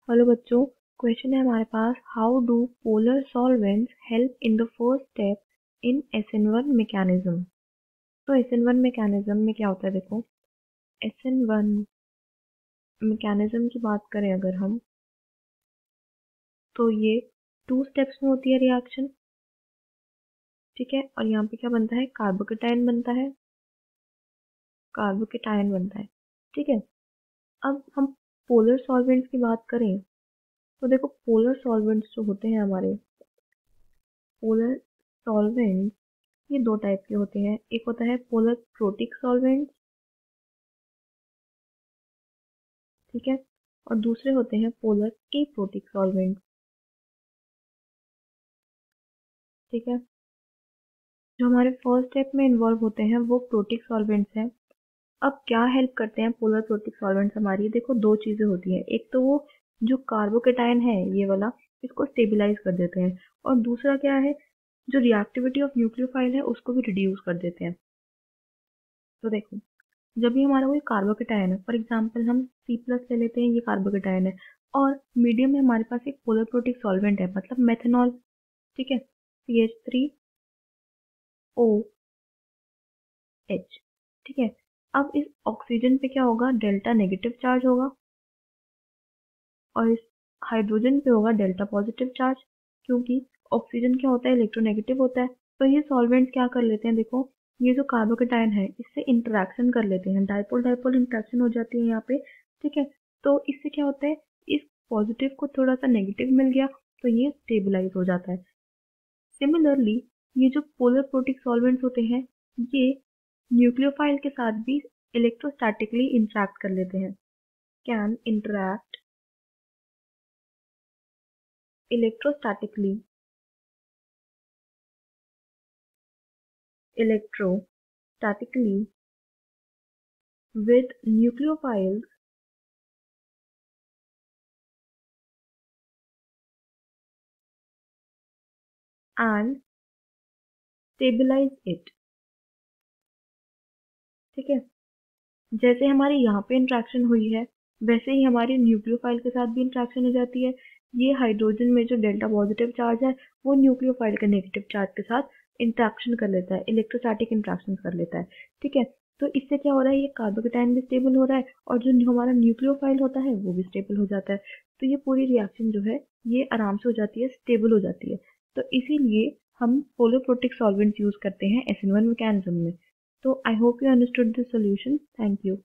Hello बच्चों, question है हमारे पास, how do polar solvents help in the first step in SN1 mechanism. तो SN1 मैकेनिज्म में क्या होता है, देखो SN1 मैकेनिज्म की बात करें अगर हम, तो ये 2 स्टेप्स में होती है रिएक्शन, ठीक है। और यहाँ पे क्या बनता है, कार्बोकेटायन बनता है, ठीक है। अब हम पोलर सॉल्वेंट्स की बात करें तो देखो, पोलर सॉल्वेंट्स जो होते हैं हमारे, पोलर सॉल्वेंट्स ये 2 टाइप के होते हैं। एक होता है पोलर प्रोटिक सॉल्वेंट्स, ठीक है, और दूसरे होते हैं पोलर एप्रोटिक सॉल्वेंट्स, ठीक है। जो हमारे फर्स्ट स्टेप में इन्वॉल्व होते हैं वो प्रोटिक सॉल्वेंट्स हैं। अब क्या हेल्प करते हैं पोलर प्रोटिक सॉल्वेंट्स हमारी, देखो 2 चीज़ें होती हैं। एक तो वो जो कार्बोकेटायन है ये वाला, इसको स्टेबलाइज कर देते हैं, और दूसरा क्या है, जो रिएक्टिविटी ऑफ न्यूक्लियोफाइल है उसको भी रिड्यूस कर देते हैं। तो देखो, जब भी हमारा कोई कार्बोकेटायन है, फॉर एग्जांपल हम C+ ले लेते हैं, ये कार्बोकेटायन है, और मीडियम में हमारे पास एक पोलर प्रोटिक सॉल्वेंट है, मतलब मेथनॉल, ठीक है, CH3OH, ठीक है। अब इस ऑक्सीजन पे क्या होगा, डेल्टा नेगेटिव चार्ज होगा, और इस हाइड्रोजन पे होगा डेल्टा पॉजिटिव चार्ज, क्योंकि ऑक्सीजन क्या होता है, इलेक्ट्रोनेगेटिव होता है। तो ये सॉल्वेंट क्या कर लेते हैं, देखो ये जो कार्बोकेटायन है इससे इंटरेक्शन कर लेते हैं, डाइपोल डाइपोल इंटरेक्शन हो जाती है यहाँ पे, ठीक है। तो इससे क्या होता है, इस पॉजिटिव को थोड़ा सा नेगेटिव मिल गया, तो ये स्टेबलाइज हो जाता है। सिमिलरली ये जो पोलर प्रोटिक सॉल्वेंट्स होते हैं, ये न्यूक्लियोफाइल के साथ भी इलेक्ट्रोस्टैटिकली इंटरेक्ट कर लेते हैं, can interact electrostatically with nucleophiles and stabilize it, ठीक है। जैसे हमारे यहाँ पे इंट्रैक्शन हुई है, वैसे ही हमारे न्यूक्लियोफाइल के साथ भी इंट्रैक्शन हो जाती है। ये हाइड्रोजन में जो डेल्टा पॉजिटिव चार्ज है वो न्यूक्लियोफाइल के नेगेटिव चार्ज के साथ इंट्रैक्शन कर लेता है, इलेक्ट्रोस्टैटिक इंट्रैक्शन कर लेता है, ठीक है। तो इससे क्या हो रहा है, ये कार्बोकेटायन भी स्टेबल हो रहा है, और जो हमारा न्यूक्लियोफाइल होता है वो भी स्टेबल हो जाता है। तो ये पूरी रिएक्शन जो है ये आराम से हो जाती है, स्टेबल हो जाती है। तो इसीलिए हम पोलोप्रोटिक सॉल्वेंट्स यूज करते हैं SN1 मैकेनिज्म में। So I hope you understood the solution. Thank you.